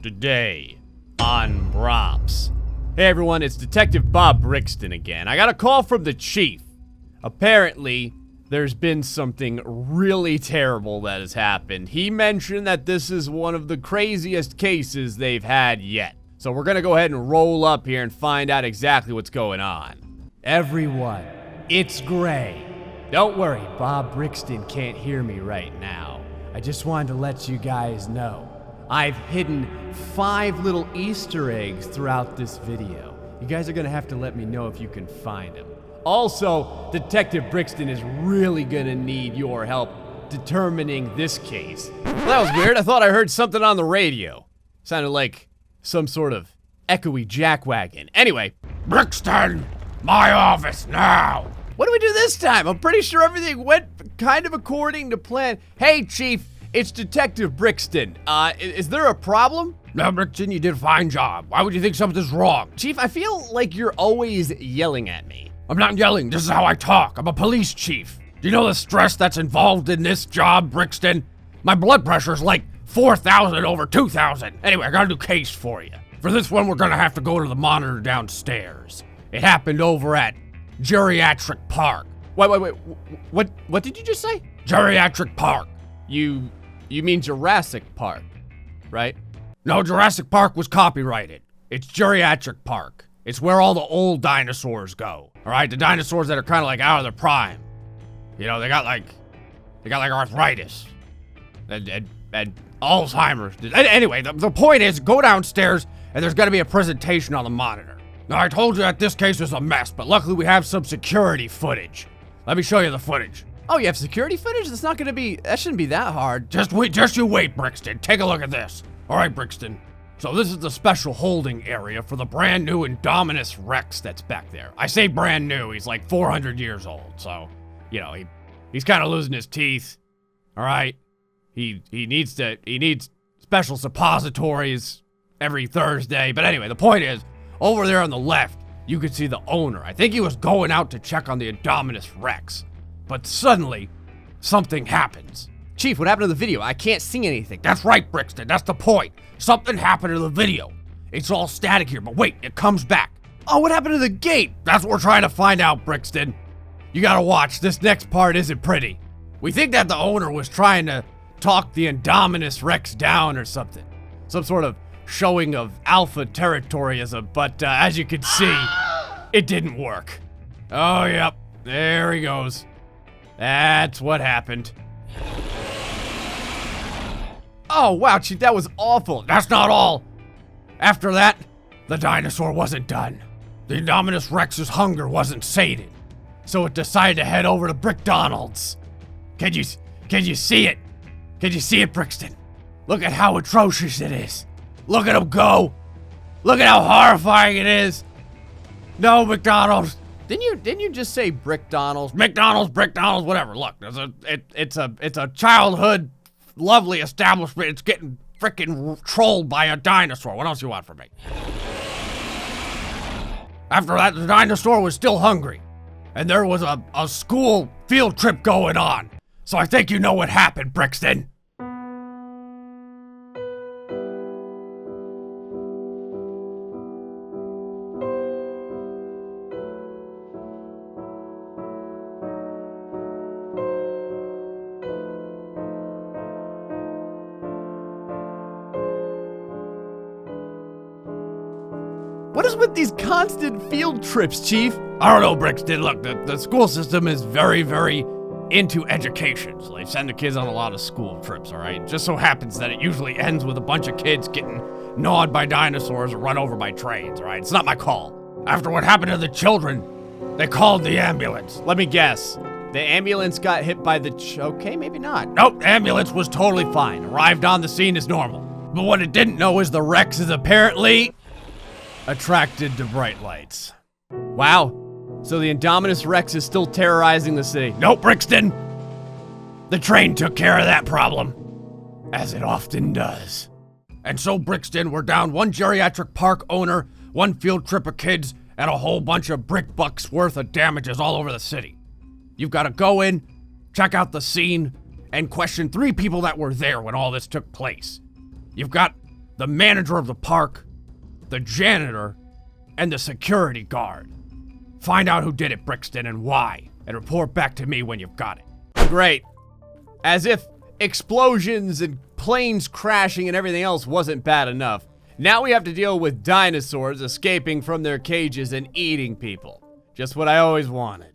Today on Brops. Hey everyone, it's Detective Bob Brickston again. I got a call from the chief. Apparently, there's been something really terrible that has happened. He mentioned that this is one of the craziest cases they've had yet. So we're gonna go ahead and roll up here and find out exactly what's going on. Everyone, it's Gray. Don't worry, Bob Brickston can't hear me right now. I just wanted to let you guys know. I've hidden 5 little Easter eggs throughout this video. You guys are gonna have to let me know if you can find them. Also, Detective Brickston is really gonna need your help determining this case. Well, that was weird. I thought I heard something on the radio. Sounded like some sort of echoey jackwagon. Anyway, Brickston, my office now. what do we do this time? I'm pretty sure everything went kind of according to plan. Hey, Chief, it's Detective Brickston. Is there a problem? No, Brickston, you did a fine job. Why would you think something's wrong? Chief, I feel like you're always yelling at me. I'm not yelling. This is how I talk. I'm a police chief. Do you know the stress that's involved in this job, Brickston? My blood pressure's like 4,000 over 2,000. Anyway, I got a new case for you. For this one, we're gonna have to go to the monitor downstairs. It happened over at Geriatric Park. Wait. What did you just say? Geriatric Park. You mean Jurassic Park, right? No, Jurassic Park was copyrighted. It's Geriatric Park. It's where all the old dinosaurs go. All right, the dinosaurs that are kind of like out of their prime. You know, they got like arthritis and Alzheimer's. Anyway, the point is, go downstairs and there's gonna be a presentation on the monitor. Now, I told you that this case was a mess, but luckily we have some security footage. Let me show you the footage. Oh, you have security footage? That shouldn't be that hard. Just you wait, Brickston. Take a look at this. All right, Brickston. So this is the special holding area for the brand new Indominus Rex that's back there. I say brand new, he's like 400 years old, so, you know, he's kind of losing his teeth. All right? He needs special suppositories every Thursday. But anyway, the point is, over there on the left, you can see the owner. I think he was going out to check on the Indominus Rex. But suddenly, something happens. Chief, what happened to the video? I can't see anything. That's right, Brickston. That's the point. Something happened to the video. It's all static here, but wait, it comes back. Oh, what happened to the gate? That's what we're trying to find out, Brickston. You gotta watch. This next part isn't pretty. We think that the owner was trying to talk the Indominus Rex down or something. Some sort of showing of alpha territorialism, but as you can see, it didn't work. Oh, yep. There he goes. That's what happened. Oh, wow, Chief, that was awful. That's not all. After that, the dinosaur wasn't done. The Indominus Rex's hunger wasn't sated, so it decided to head over to Brickdonald's. Can you see it? Can you see it, Brickston? Look at how atrocious it is. Look at him go. Look at how horrifying it is. No, McDonald's. Didn't you just say Brickdonald's? McDonald's, whatever. Look, it's a childhood lovely establishment. It's getting freaking trolled by a dinosaur. What else you want from me? After that, the dinosaur was still hungry, and there was a school field trip going on. So I think you know what happened, Brickston. What is with these constant field trips, Chief? I don't know, Brickston. Look, the school system is very, very into education. So they send the kids on a lot of school trips, all right? It just so happens that it usually ends with a bunch of kids getting gnawed by dinosaurs or run over by trains, all right? It's not my call. After what happened to the children, they called the ambulance. Let me guess. The ambulance got hit by the okay, maybe not. Nope, the ambulance was totally fine. Arrived on the scene as normal. But what it didn't know is the Rex is apparently attracted to bright lights. Wow. So the Indominus Rex is still terrorizing the city. Nope, Brickston. The train took care of that problem, as it often does. And so, Brickston, we're down one Geriatric Park owner, one field trip of kids, and a whole bunch of brick bucks worth of damages all over the city. You've got to go in, check out the scene, and question 3 people that were there when all this took place. You've got the manager of the park, the janitor, and the security guard. Find out who did it, Brickston, and why, and report back to me when you've got it. Great. As if explosions and planes crashing and everything else wasn't bad enough. Now we have to deal with dinosaurs escaping from their cages and eating people. Just what I always wanted.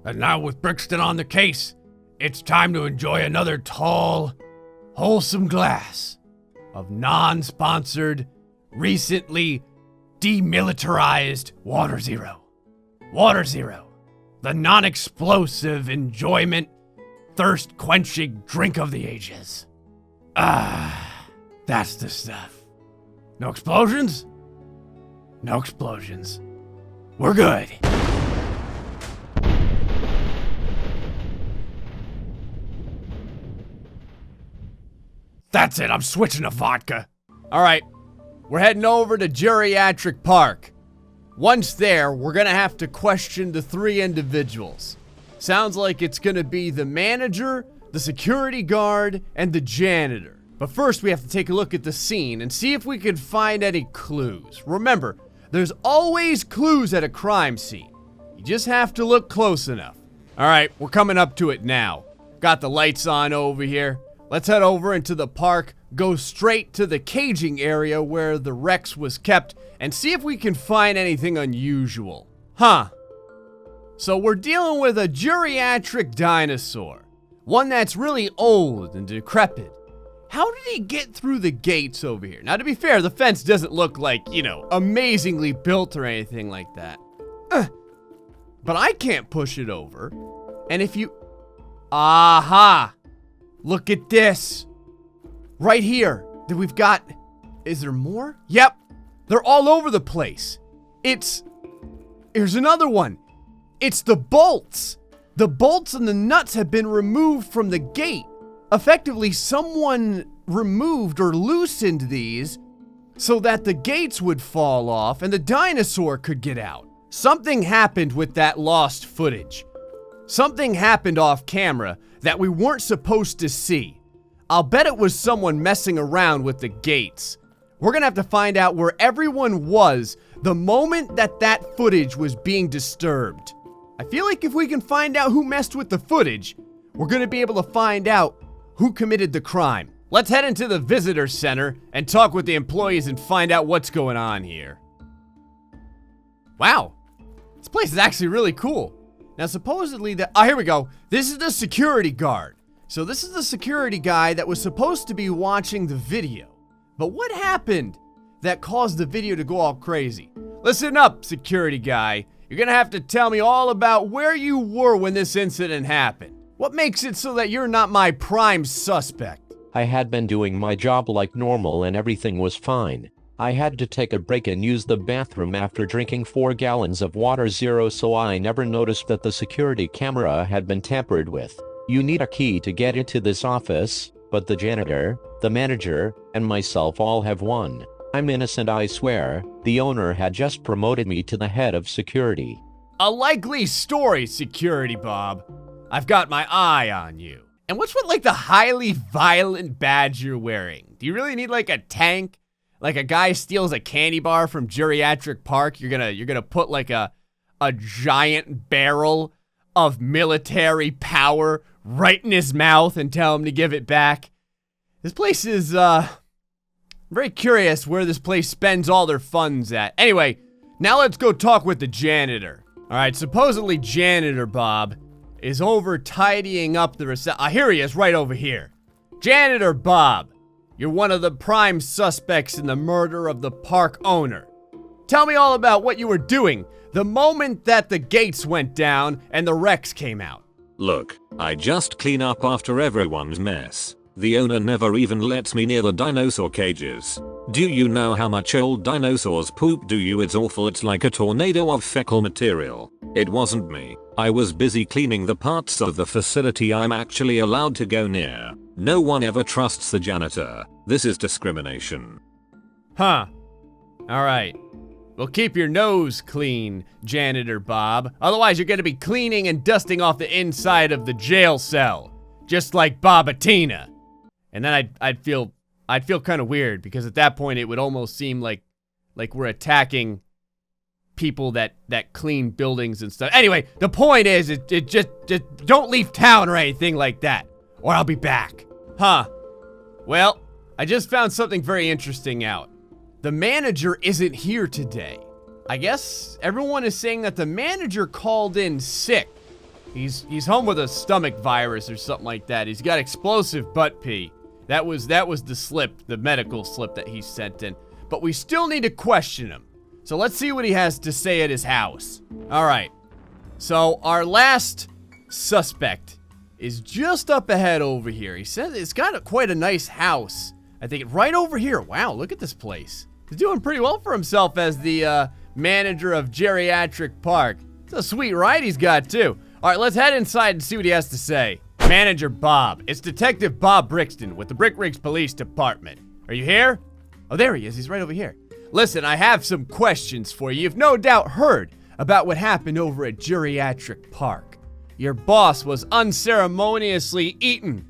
And now with Brickston on the case, it's time to enjoy another tall, wholesome glass of non-sponsored, recently demilitarized Water Zero. Water Zero, the non-explosive enjoyment, thirst-quenching drink of the ages. Ah, that's the stuff. No explosions? No explosions. We're good. That's it, I'm switching to vodka. All right, we're heading over to Geriatric Park. Once there, we're gonna have to question the 3 individuals. Sounds like it's gonna be the manager, the security guard, and the janitor. But first, we have to take a look at the scene and see if we can find any clues. Remember, there's always clues at a crime scene. You just have to look close enough. All right, we're coming up to it now. Got the lights on over here. Let's head over into the park, go straight to the caging area where the Rex was kept, and see if we can find anything unusual. Huh. So we're dealing with a geriatric dinosaur. One that's really old and decrepit. How did he get through the gates over here? Now, to be fair, the fence doesn't look like, you know, amazingly built or anything like that. But I can't push it over. And if you... Aha! Look at this. Right here. That we've got... Is there more? Yep. They're all over the place. Here's another one. It's the bolts. The bolts and the nuts have been removed from the gate. Effectively, someone removed or loosened these so that the gates would fall off and the dinosaur could get out. Something happened with that lost footage. Something happened off camera that we weren't supposed to see. I'll bet it was someone messing around with the gates. We're gonna have to find out where everyone was the moment that footage was being disturbed. I feel like if we can find out who messed with the footage, we're gonna be able to find out who committed the crime. Let's head into the visitor center and talk with the employees and find out what's going on here. Wow, this place is actually really cool. Now supposedly here we go. This is the security guard. So this is the security guy that was supposed to be watching the video. But what happened that caused the video to go all crazy? Listen up, security guy. You're gonna have to tell me all about where you were when this incident happened. What makes it so that you're not my prime suspect? I had been doing my job like normal and everything was fine. I had to take a break and use the bathroom after drinking 4 gallons of Water Zero, so I never noticed that the security camera had been tampered with. You need a key to get into this office, but the janitor, the manager, and myself all have one. I'm innocent, I swear. The owner had just promoted me to the head of security. A likely story, Security Bob. I've got my eye on you. And what's with like the highly violent badge you're wearing? Do you really need like a tank? Like a guy steals a candy bar from Geriatric Park, you're gonna put like a giant barrel of military power right in his mouth and tell him to give it back? This place is, I'm very curious where this place spends all their funds at. Anyway, now let's go talk with the janitor. All right, supposedly Janitor Bob is over tidying up the here he is, right over here. Janitor Bob, you're one of the prime suspects in the murder of the park owner. Tell me all about what you were doing the moment that the gates went down and the Rex came out. Look, I just clean up after everyone's mess. The owner never even lets me near the dinosaur cages. Do you know how much old dinosaurs poop? Do you? It's awful. It's like a tornado of fecal material. It wasn't me. I was busy cleaning the parts of the facility I'm actually allowed to go near. No one ever trusts the janitor. This is discrimination. Huh. Alright. Well, keep your nose clean, Janitor Bob. Otherwise, you're gonna be cleaning and dusting off the inside of the jail cell. Just like Bobatina. And then I'd feel I'd feel kind of weird because at that point it would almost seem like we're attacking people that clean buildings and stuff. Anyway, the point is, it just don't leave town or anything like that, or I'll be back. Huh. Well, I just found something very interesting out. The manager isn't here today. I guess everyone is saying that the manager called in sick. He's home with a stomach virus or something like that. He's got explosive butt pee. That was the slip, the medical slip that he sent in. But we still need to question him. So let's see what he has to say at his house. All right. So our last suspect is just up ahead over here. He says it's got quite a nice house. I think right over here. Wow, look at this place. He's doing pretty well for himself as the manager of Geriatric Park. It's a sweet ride he's got too. All right, let's head inside and see what he has to say. Manager Bob. It's Detective Bob Brickston with the Brick Rigs Police Department. Are you here? Oh, there he is. He's right over here. Listen, I have some questions for you. You've no doubt heard about what happened over at Geriatric Park. Your boss was unceremoniously eaten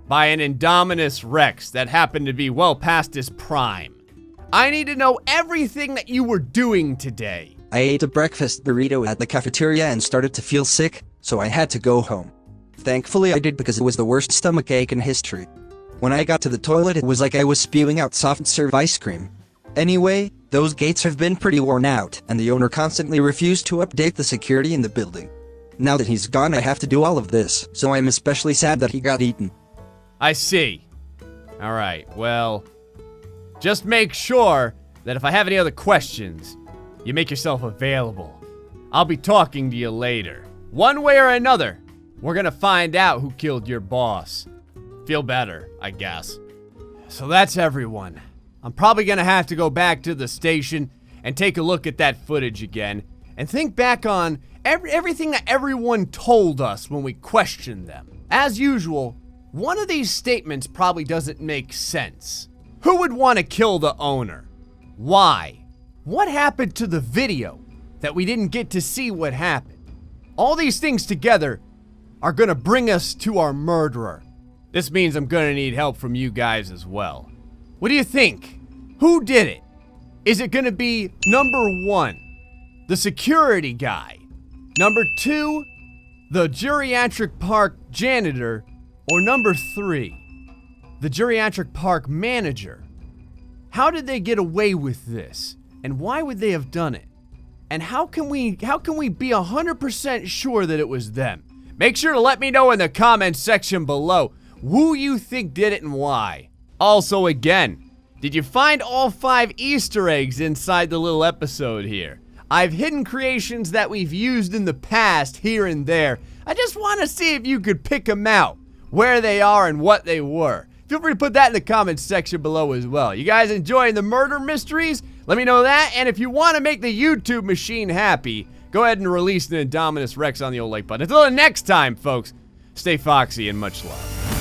by an Indominus Rex that happened to be well past his prime. I need to know everything that you were doing today. I ate a breakfast burrito at the cafeteria and started to feel sick, so I had to go home. Thankfully I did because it was the worst stomachache in history. When I got to the toilet it was like I was spewing out soft serve ice cream. Anyway, those gates have been pretty worn out, and the owner constantly refused to update the security in the building. Now that he's gone I have to do all of this, so I'm especially sad that he got eaten. I see. Alright, well, just make sure that if I have any other questions, you make yourself available. I'll be talking to you later. One way or another, we're gonna find out who killed your boss. Feel better, I guess. So that's everyone. I'm probably gonna have to go back to the station and take a look at that footage again and think back on everything that everyone told us when we questioned them. As usual, one of these statements probably doesn't make sense. Who would want to kill the owner? Why? What happened to the video that we didn't get to see what happened? All these things together are gonna bring us to our murderer. This means I'm gonna need help from you guys as well. What do you think? Who did it? Is it gonna be number 1, the security guy? Number 2, the Geriatric Park janitor? Or number 3, the Geriatric Park manager? How did they get away with this? And why would they have done it? And how can we be 100% sure that it was them? Make sure to let me know in the comments section below who you think did it and why. Also, again, did you find all 5 Easter eggs inside the little episode here? I've hidden creations that we've used in the past here and there. I just want to see if you could pick them out, where they are and what they were. Feel free to put that in the comments section below as well. You guys enjoying the murder mysteries? Let me know that. And if you want to make the YouTube machine happy, go ahead and release the Indominus Rex on the old like button. Until the next time, folks, stay foxy and much love.